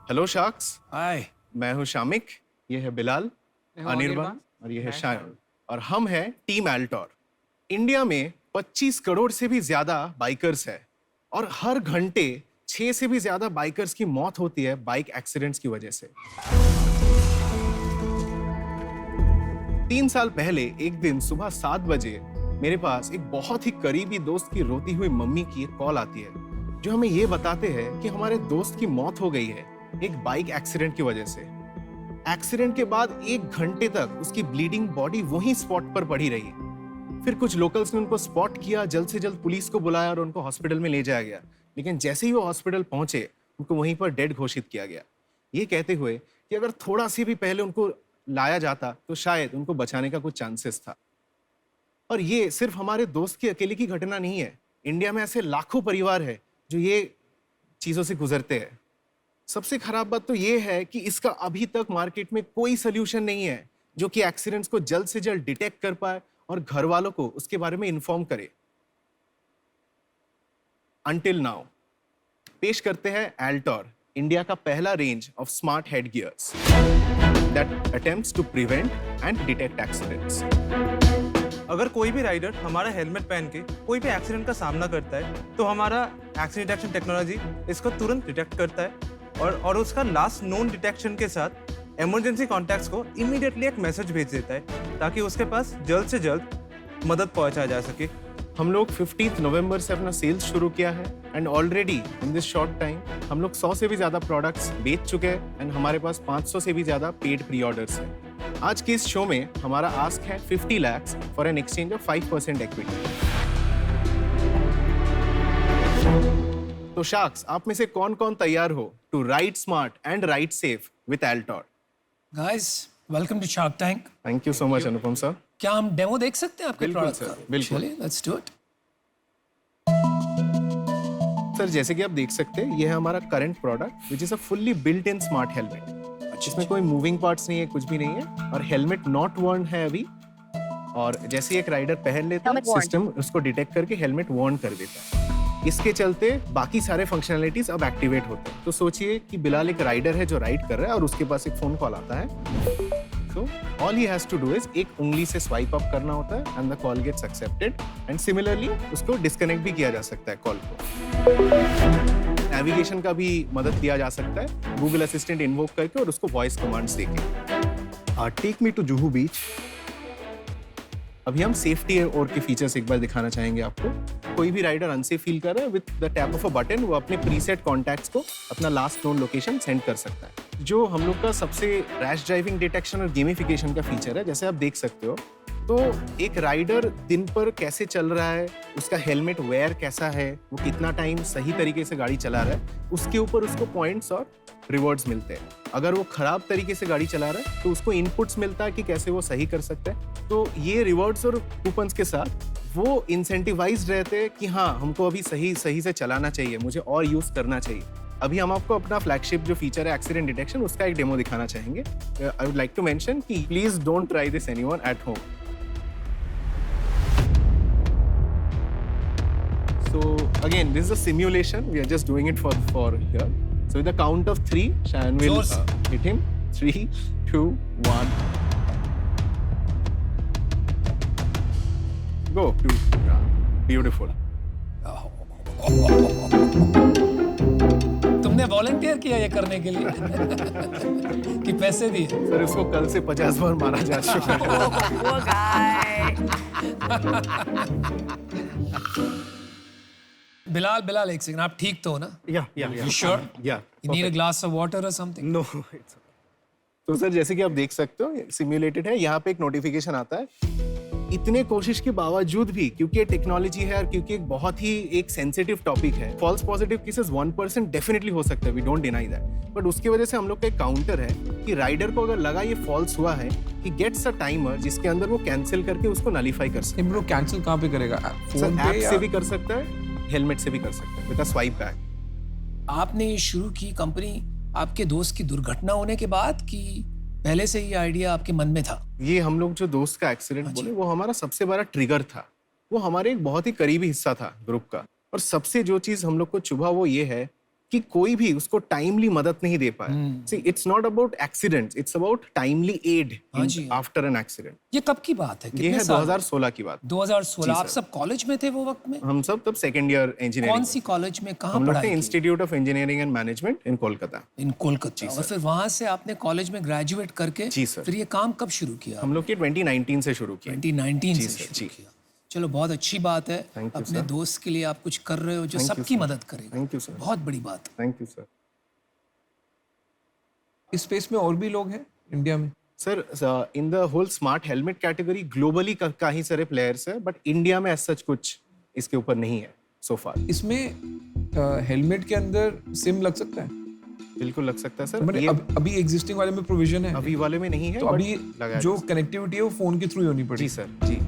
Hello sharks. हाय। मैं हूं शामिक, ये है बिलाल, अनिर्बान और ये है शायन। और हम हैं टीम एल्टोर। इंडिया में 25 करोड़ से भी ज्यादा बाइकर्स है और हर घंटे 6 से भी ज्यादा बाइकर्स की मौत होती है बाइक एक्सीडेंट्स की वजह से। 3 साल पहले एक दिन सुबह 7 बजे मेरे पास एक बहुत ही करीबी दोस्त की रोती हुई मम्मी की एक कॉल आती है, जो हमें ये बताते हैं कि हमारे दोस्त की मौत हो गई है एक बाइक एक्सीडेंट की वजह से। एक्सीडेंट के बाद 1 घंटे तक उसकी ब्लीडिंग बॉडी वहीं स्पॉट पर पड़ी रही। फिर कुछ लोकल्स ने उनको स्पॉट किया, जल्द से जल्द पुलिस को बुलाया और उनको हॉस्पिटल में ले जाया गया। लेकिन जैसे ही वो हॉस्पिटल पहुंचे, उनको वहीं पर डेड घोषित किया गया, ये कहते हुए कि अगर थोड़ा सी भी पहले उनको लाया जाता तो शायद उनको बचाने का कुछ चांसेस था। और ये सिर्फ हमारे दोस्त की अकेले की घटना नहीं है। इंडिया में ऐसे लाखों परिवार है जो ये चीजों से गुजरते हैं। सबसे खराब बात तो ये है कि इसका अभी तक मार्केट में कोई सोल्यूशन नहीं है जो कि एक्सीडेंट्स को जल्द से जल्द डिटेक्ट कर पाए और घर वालों को उसके बारे में इन्फॉर्म करे। अंटिल नाउ पेश करते हैं एल्टोर, इंडिया का पहला range of smart head gears that attempts to prevent and detect accidents. अगर कोई भी राइडर हमारा हेलमेट पहन के कोई भी एक्सीडेंट का सामना करता है तो हमारा एक्सीडेंट डिटेक्शन टेक्नोलॉजी इसको तुरंत डिटेक्ट करता है और उसका लास्ट नोन डिटेक्शन के साथ इमरजेंसी कॉन्टैक्ट्स को इमीडिएटली एक मैसेज भेज देता है ताकि उसके पास जल्द से जल्द मदद पहुंचाया जा सके। हम लोग 15 नवंबर से अपना सेल्स शुरू किया है and already in this short time हम लोग 100 से भी ज्यादा प्रोडक्ट्स बेच चुके हैं एंड हमारे पास 500 से भी ज्यादा पेड प्री ऑर्डर्स हैं। आज के इस शो में हमारा आस्क है 50 lakhs for an exchange of 5% equity. तो शार्क्स, आप में से कौन-कौन तैयार हो to ride smart and ride safe with Altor? Guys, welcome to Shark Tank. Thank you so much Anupam sir. क्या हम डेमो देख सकते हैं आपके बिल्कुल प्रोडक्ट सर, का? बिल्कुल। चलिए, लेट्स डू इट। सर, जैसे कि आप देख सकते हैं, ये है हमारा current product which is a fully built in smart helmet. इसमें कोई मूविंग पार्ट्स नहीं है, कुछ भी नहीं है और हेलमेट नॉट वर्न है अभी। और जैसे ही एक राइडर पहन लेता है, सिस्टम उसको डिटेक्ट करके हेलमेट वर्न कर देता है। इसके चलते बाकी सारे फंक्शनैलिटीज अब एक्टिवेट होते हैं। तो सोचिए कि बिलाल एक राइडर है जो राइड कर रहा है और उसके पास एक फोन कॉल आता है। So all he has to do is एक उंगली से स्वाइप अप करना होता है and the call gets accepted and similarly उसको डिस्कनेक्ट भी किया जा सकता है कॉल को। नेविगेशन का भी मदद लिया जा सकता है गूगल असिस्टेंट इन्वोक करके और उसको वॉइस कमांड्स देके। टेक मी टू जुहू बीच। अभी हम सेफ्टी और के फीचर्स एक बार दिखाना चाहेंगे आपको। कोई भी राइडर अनसेफ फील कर रहा है, with the tap of a button वो अपने प्रीसेट कॉन्टैक्ट्स को अपना लास्ट नोन लोकेशन सेंड कर सकता है। जो हम लोग का सबसे रैश ड्राइविंग डिटेक्शन और गेमिफिकेशन का फीचर है, जैसे आप देख सकते हो, तो एक राइडर दिन पर कैसे चल रहा है, उसका हेलमेट वेयर कैसा है, वो कितना टाइम सही तरीके से गाड़ी चला रहा है, उसके ऊपर उसको पॉइंट्स और रिवॉर्ड्स मिलते हैं। अगर वो खराब तरीके से गाड़ी चला रहा है तो उसको इनपुट्स मिलता है कि कैसे वो सही कर सकता है। तो ये रिवॉर्ड्स और कूपन्स के साथ वो इंसेंटिवाइज्ड रहते हैं कि हाँ, हमको अभी सही से चलाना चाहिए, मुझे और यूज करना चाहिए। अभी हम आपको अपना फ्लैगशिप जो फीचर है एक्सीडेंट डिटेक्शन, उसका एक डेमो दिखाना चाहेंगे। I would like to mention कि please don't try this anyone at home. So again, this is a simulation. We are just doing it for here. So with the count of 3, Shayan will hit him. 3, 2, 1. Go. Beautiful. तुमने volunteer किया ये करने के लिए कि पैसे दिए? Sir, इसको कल से 50 बार मारा जा चुका है। Poor guy. बिलाल, एक सेकंड, आप ठीक तो हो ना? Yeah. You sure? Yeah. You need a glass of water or something? No, it's okay. तो सर, जैसे कि आप देख सकते हो, सिम्युलेटेड है। यहाँ पे एक नोटिफिकेशन आता है। इतने कोशिश के बावजूद भी, क्योंकि ये टेक्नोलॉजी है और क्योंकि एक बहुत ही एक सेंसिटिव टॉपिक है, फॉल्स पॉजिटिव केसेस 1% डेफिनेटली हो सकता है, we don't deny that. But उसकी वजह से हम लोग का एक काउंटर है कि राइडर को अगर लगा ये फॉल्स हुआ है, ही गेट्स अ टाइमर जिसके अंदर वो कैंसिल करके उसको नलीफाई कर सकता है। ब्रो, कैंसिल कहाँ पे करेगा? सर, ऐप से भी कर सकता है, हेलमेट से भी कर सकता है विद अ स्वाइप बैक। आपने ये शुरू की कंपनी आपके दोस्त की दुर्घटना होने के बाद कि पहले से ये आइडिया आपके मन में था? ये हम लोग जो दोस्त का एक्सीडेंट बोले, वो हमारा सबसे बड़ा ट्रिगर था। वो हमारे एक बहुत ही करीबी हिस्सा था ग्रुप का। और सबसे जो चीज हम लोग को चुभा वो ये है कि कोई भी उसको टाइमली मदद नहीं दे पाया. See, it's not about accidents, it's about timely aid हाँ जी. after an accident. ये कब की बात है? ये कितने है साल? 2016 की बात. 2016. आप सर. सब कॉलेज में थे वो वक्त में? हम सब तब सेकेंड ईयर इंजीनियरिंग. कौन सी कॉलेज में, कहाँ हम लोग थे पढ़ाई की? Institute of Engineering and Management in Kolkata. In Kolkata. और फिर वहाँ से आपने कॉलेज में ग्रेजुएट करके जी सर. फिर ये काम कब शुरू किया? हम लोग के 2019 से शुरू किया. 2019 जी से सर, शुरू जी. किया. चलो बहुत अच्छी बात है. Thank you, अपने sir. दोस्त के लिए आप कुछ कर रहे हो जो Thank you, सबकी sir. मदद करेगा. Thank you sir. बहुत बड़ी बात. Thank you sir. इस स्पेस में और भी लोग हैं इंडिया में? Sir, in the whole smart helmet category globally कई सारे प्लेयर्स है, बट इंडिया में सच कुछ इसके ऊपर नहीं है सो फार. इसमें हेलमेट के अंदर सिम लग सकता है? बिल्कुल लग सकता है सर. मतलब ये अभी एग्जिस्टिंग वाले में प्रोविजन है? अभी वाले में नहीं है, तो but अभी लगाया जो जा सकता कनेक्टिविटी है वो फोन के थ्रू ही होनी है. पड़ेगी. जी सर, जी.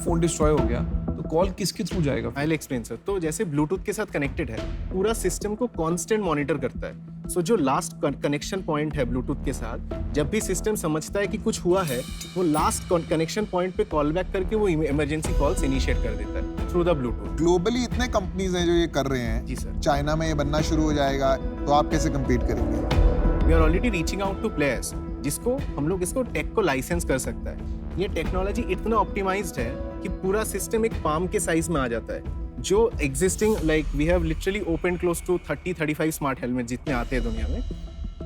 फोन डिस्ट्रॉय हो गया तो कॉल किसके थ्रू जाएगा? I will explain sir. तो जैसे ब्लूटूथ के साथ कनेक्टेड है, पूरा सिस्टम को कांस्टेंट मॉनिटर करता है. सो जो लास्ट कनेक्शन पॉइंट है ब्लूटूथ के साथ, जब भी सिस्टम समझता है कि कुछ हुआ है, वो लास्ट कनेक्शन पॉइंट पे कॉल बैक करके वो इमरजेंसी कॉल्स इनिशिएट कर देता है थ्रू द ब्लूटूथ. ग्लोबली इतने कंपनीज हैं जो ये कर रहे हैं. जी सर. चाइना में ये बनना शुरू हो जाएगा तो आप कैसे कम्पीट करेंगे? We are already reaching out to players जिसको हम लोग इसको टेक को लाइसेंस कर सकता है. ये टेक्नोलॉजी इतना ऑप्टिमाइज्ड है कि पूरा सिस्टम एक पाम के साइज में आ जाता है. जो existing like we have literally open close to 30-35 smart helmet जितने आते हैं दुनिया में,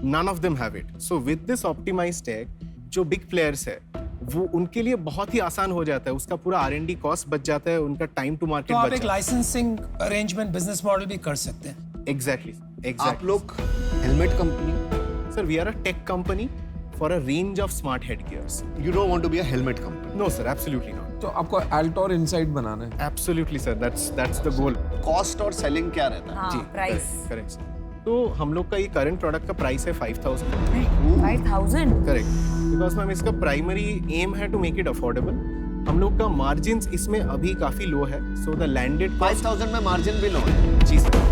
none of them have it. So with this optimised tech, जो बिग प्लेयर्स है वो उनके लिए बहुत ही आसान हो जाता है. उसका पूरा R&D कॉस्ट बच जाता है, उनका टाइम टू मार्केट तो आप बच एक जाता है. लाइसेंसिंग अरेंजमेंट बिजनेस मॉडल भी कर सकते हैं. एग्जैक्टली. आप लोग helmet company, sir, we are a tech company for a range of smart head gears. You don't want to be a helmet company. No sir, absolutely not. तो आपको Altor insight बनाना है? Absolutely sir, that's the goal. Cost और selling क्या रहता है? हाँ, price. Correct sir. तो हम लोग का ये करंट प्रोडक्ट का प्राइस है 5,000. 5,000. करेक्ट. बिकॉज मैम इसका प्राइमरी एम है टू मेक इट अफोर्डेबल. हम लोग का मार्जिन इसमें अभी काफी लो है. सो द लैंडेड 5,000 में मार्जिन भी लो है. जी sir.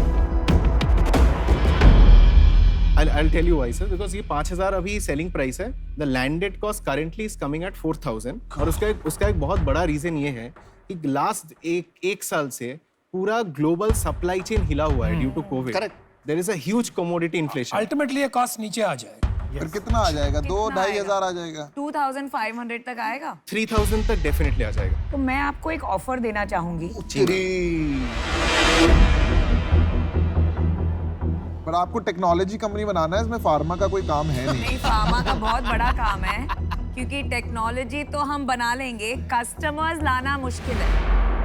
I'll tell you why sir, because ये 5,000 अभी सेलिंग प्राइस है. The landed cost currently is coming at 4,000. और उसका एक बहुत बड़ा रीजन ये है कि लास्ट एक साल से पूरा ग्लोबल सप्लाई चेन हिला हुआ है due to Covid. Correct. There is a huge commodity inflation. Ultimately ये कॉस्ट नीचे आ जाएगा. फिर कितना आ जाएगा? 2-2,500 आएगा? आ जाएगा. 2,500 तक आएगा. 3,000 तक डेफिनेटली आ जाएगा. तो मैं आपको एक ऑफर देना चाहूंगी. पर आपको टेक्नोलॉजी कंपनी बनाना है, इसमें फार्मा का कोई काम है नहीं. नहीं, फार्मा का बहुत बड़ा काम है, क्योंकि टेक्नोलॉजी तो हम बना लेंगे, कस्टमर्स लाना मुश्किल है.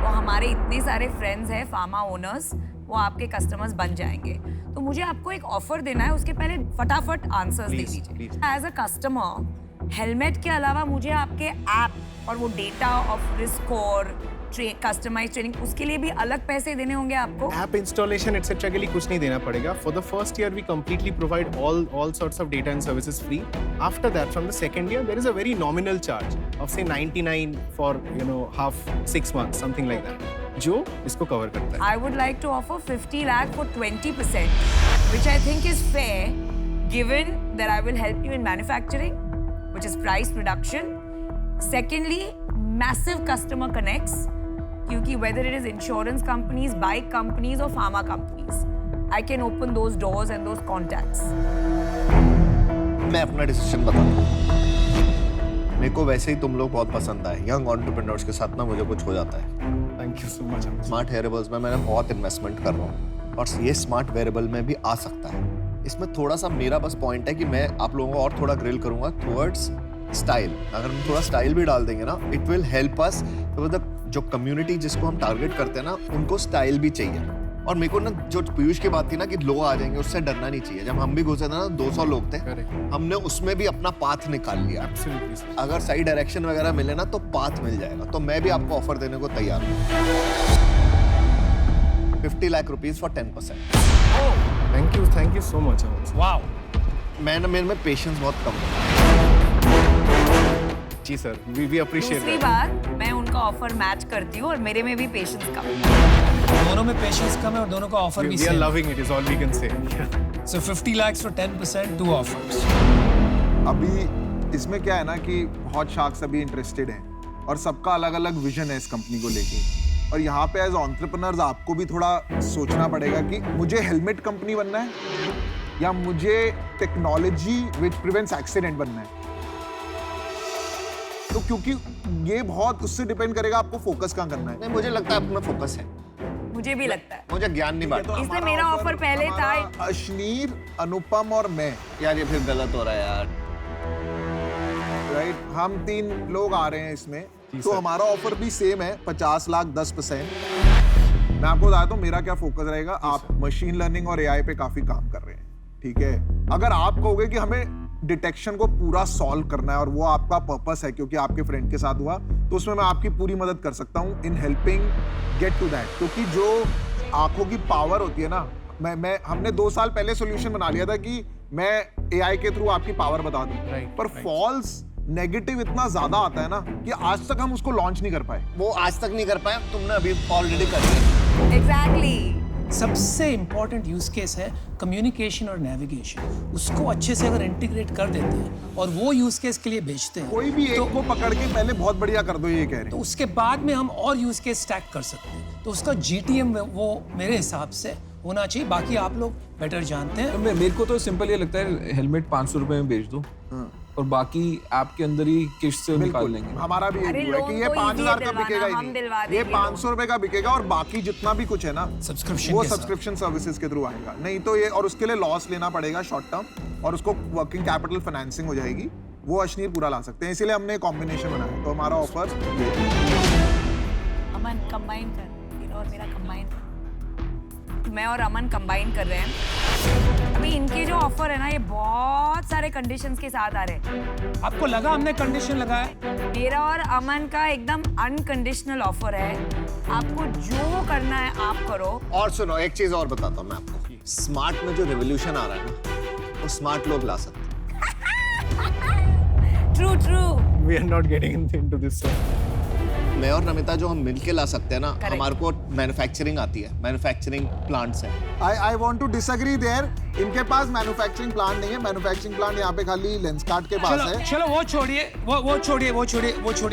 वो हमारे इतने सारे फ्रेंड्स हैं फार्मा ओनर्स, वो आपके कस्टमर्स बन जाएंगे. तो मुझे आपको एक ऑफर देना है, उसके पहले फटाफट आंसर्स दे Please, दीजिए. please. As a customer, helmet के अलावा मुझे आपके ऐप और वो डेटा ऑफ रिस्क और कस्टमाइज ट्रेनिंग, उसके लिए भी अलग पैसे देने होंगे आपको. ऐप इंस्टॉलेशन एक्सेट्रा के लिए कुछ नहीं देना पड़ेगा. For the first year we completely provide all sorts of data and services free. After that, from the second year, there is a very nominal charge of say 99 for half 6 months, something like that, जो इसको cover करता है. I would like to offer 50 lakh for 20%, which I think is fair, given that I will help you in manufacturing, which is price reduction. Secondly, massive customer connects, क्योंकि whether it is insurance companies, bike companies or pharma companies, I can open those doors and those contacts. मैं अपना decision बताता हूँ. मेरे को वैसे ही तुम लोग बहुत पसंद आए. यंग एंटरप्रेन्योर्स के साथ ना मुझे कुछ हो जाता है. Thank you so much. Smart wearables में मैंने बहुत इन्वेस्टमेंट कर रहा हूँ और ये स्मार्ट वेयरेबल में भी आ सकता है. इसमें थोड़ा सा मेरा बस पॉइंट है कि मैं आप लोगों को और थोड़ा ग्रिल करूंगा टुवर्ड्स स्टाइल. अगर हम थोड़ा स्टाइल भी डाल देंगे ना, इट विल हेल्प अस. जो कम्युनिटी जिसको हम टारगेट करते हैं ना, उनको स्टाइल भी चाहिए. और मेरे को ना जो पीयूष की बात थी ना कि लोग आ जाएंगे, उससे डरना नहीं चाहिए. जब हम भी घुसे थे ना 200 लोग थे, हमने उसमें भी अपना पाथ निकाल लिया. Absolutely, sir. अगर सही डायरेक्शन वगैरह मिले ना तो पाथ मिल जाएगा. तो मैं भी आपको ऑफर देने को तैयार हूँ. 50 lakh rupees for 10%. Thank you so much. Wow. मेरे में पेशेंस बहुत कम है. जी सर, we appreciate दूसरी that. बात, मैं उनका ऑफर मैच करती हूँ और मेरे में भी पेशेंस कम है. दोनों में पेशेंस कम है और दोनों का ऑफर भी We are same. loving it, is all we can say. So 50 lakhs for 10%, 2 offers. अभी इसमें क्या है ना कि बहुत शार्क्स अभी इंटरेस्टेड हैं और सबका अलग अलग विजन है इस कंपनी को लेके. और यहाँ पे एज एंटरप्रेन्योर्स आपको भी थोड़ा सोचना पड़ेगा कि मुझे हेलमेट कंपनी बनना है या मुझे टेक्नोलॉजी विच प्रिवेंट्स एक्सीडेंट बनना है। तो क्योंकि ये बहुत उससे डिपेंड करेगा आपको फोकस कहाँ करना है। नहीं, मुझे लगता है आप में फोकस है, मुझे भी लगता है, मुझे ज्ञान नहीं बांटना। इसलिए मेरा ऑफर पहले था। अश्नीर, अनुपम और मैं, यार ये फिर गलत हो रहा है यार। राइट, हम 3 लोग आ रहे हैं इसमें, तो हमारा ऑफर भी सेम है, 50 लाख 10%। मैं आपको बताता हूँ मेरा क्या फोकस रहेगा। आप मशीन लर्निंग और एआई पे काफी काम कर रहे हैं, ठीक है। अगर आप कहोगे कि हमें डिटेक्शन को पूरा सॉल्व करना है और वो आपका पर्पस है क्योंकि आपके फ्रेंड के साथ हुआ, तो उसमें मैं आपकी पूरी मदद कर सकता हूँ in helping get to that. क्योंकि जो आंखों की पावर होती है ना, हमने 2 साल पहले सोल्यूशन बना लिया था कि मैं एआई के थ्रू आपकी पावर बता दूं, पर फॉल्स नेगेटिव इतना ज्यादा आता है ना कि आज तक हम उसको लॉन्च नहीं कर पाए। वो आज तक नहीं कर पाए, तुमने अभी ऑलरेडी कर लिया। एग्जैक्टली। सबसे इंपॉर्टेंट यूज केस है कम्युनिकेशन और नेविगेशन। उसको अच्छे से अगर इंटीग्रेट कर देते हैं और वो यूज केस के लिए बेचते हैं, कोई भी एक को पकड़ के पहले बहुत बढ़िया कर दो, ये कह रहे तो हैं। उसके बाद में हम और यूज केस स्टैक कर सकते हैं। तो उसका जीटीएम वो मेरे हिसाब से होना चाहिए। बाकी आप लोग बेटर जानते हैं। तो मेरे को तो सिंपल ये लगता है, हेलमेट 500 रुपए में बेच दो और बाकी ऐप के अंदर ही किस्त से निकाल लेंगे। हमारा भी अरे यही है कि ये लोन तो 5000 easy का बिकेगा ही हम दिलवा नहीं, ये देंगे 500 रुपए का बिकेगा और बाकी जितना भी कुछ है ना सब्सक्रिप्शन वो के साथ। सब्सक्रिप्शन सर्विसेज के थ्रू आएगा। नहीं तो ये, और उसके लिए लॉस लेना पड़ेगा शॉर्ट टर्म, और उसको वर्किंग कैपिटल फाइनेंसिंग हो जाएगी, वो अश्नीर पूरा ला सकते हैं। इसीलिए हमने कॉम्बिनेशन बनाया। तो हमारा ऑफर अमन कंबाइन कर, मेरा और मेरा कंबाइन, मैं और अमन कंबाइन कर रहे हैं। अभी इनके जो ऑफर है ना, ये बहुत सारे कंडीशंस के साथ आ रहे हैं। आपको लगा हमने कंडीशन लगाया? मेरा और अमन का एकदम अनकंडीशनल ऑफर है। आपको जो करना है आप करो। और सुनो, एक चीज और बताता हूँ मैं आपको। स्मार्ट में जो रिवोल्यूशन आ रहा है ना, वो स्मार्ट लोग ला सकते हैं। True. We are not getting into this, sir. मैं और नमिता जो हम मिलके ला सकते हैं ना, Correct. हमारे को मैन्युफैक्चरिंग आती है, मैन्युफैक्चरिंग प्लांट्स है। I want to disagree there. इनके पास मैन्युफैक्चरिंग प्लांट नहीं है। मैन्युफैक्चरिंग प्लांट यहाँ पे खाली लेंसकार्ट के पास है। चलो वो छोड़िए।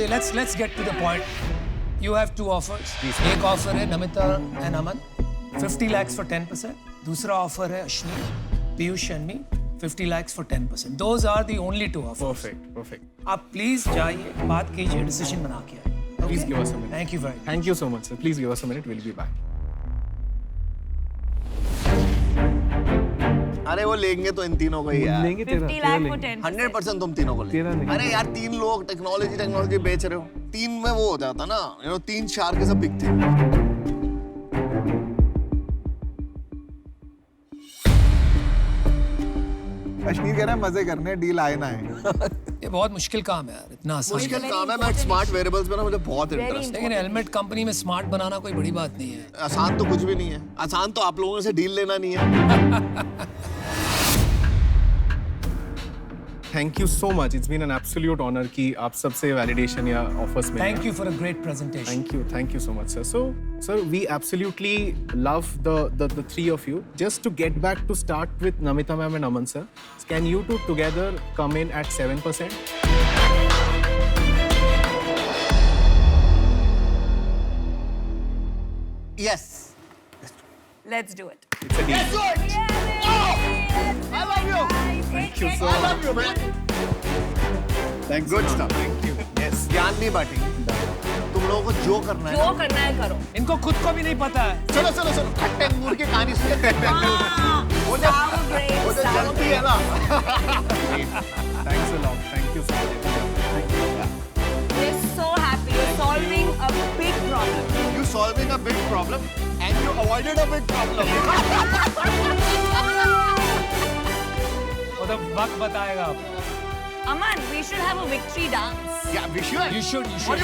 Let's get to the point. You have 2 offers. एक ऑफर है Namita and Aman, 50 lakhs for 10%. दूसरा ऑफर है Ashneer, Piyush and me, 50 lakhs for 10%. Those are the only 2 offers. Perfect. आप प्लीज जाइए, बात कीजिए, डिसीजन बना के आइए। Please give us a minute. Thank you very much. Thank you so much, sir. Please give us a minute. We'll be back. अरे वो लेंगे तो इन तीनों को ही यार। लेंगे 50 लाख for 10%। 100% तुम तीनों को तेरा लेंगे। नहीं। अरे यार 3 लोग टेक्नोलॉजी बेच रहे हो, 3 में वो हो जाता ना, 3 shark is a big thing. Ashneer कह रहा है मजे करने, डील आए ना आए। ये बहुत मुश्किल काम है यार, इतना आसान मुश्किल नहीं। काम है। मैं स्मार्ट वेयरेबल्स में ना मुझे बहुत इंटरेस्ट है। लेकिन हेलमेट कंपनी में स्मार्ट बनाना कोई बड़ी बात नहीं है। आसान तो कुछ भी नहीं है। आसान तो आप लोगों से डील लेना नहीं है। Thank you so much. It's been an absolute honor कि आप सबसे validation या offers मिले। Thank you for a great presentation. Thank you so much, sir. So, sir, we absolutely love the 3 of you. Just to get back to start with Namita ma'am and Aman sir, can you two together come in at 7%? Yes. Let's do it. It's a deal. I love you. Thank you so I much. love you, man. Thanks. Good stuff. Thank you. Yes. ज्ञान नहीं बांटेंगे। तुम लोगों को जो करना है जो ना, करना है करो। इनको खुद को भी नहीं पता है। चलो खट्टे अंगूर की कहानी सुनिए। वो जो Sour grapes, वो जो sour जलती है ना। Thanks a lot. Thank you so much. Thank you. We're so happy. You're solving a big problem. You solving a big problem and you avoided a big problem. वो तो वक्त बताएगा आपको। Aman, we should have a victory dance. Yeah, we should. You should. We should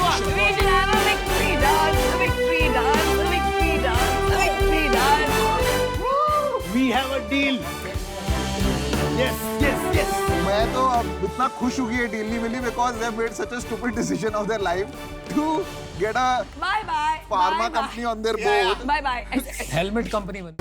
have a victory dance. A victory dance. A victory dance. A victory dance. We have a deal. Yes. मैं तो अब इतना खुश हूँ कि ये deal नहीं मिली because they made such a stupid decision of their life to get a Bye. pharma company on their board. Bye. Helmet company बन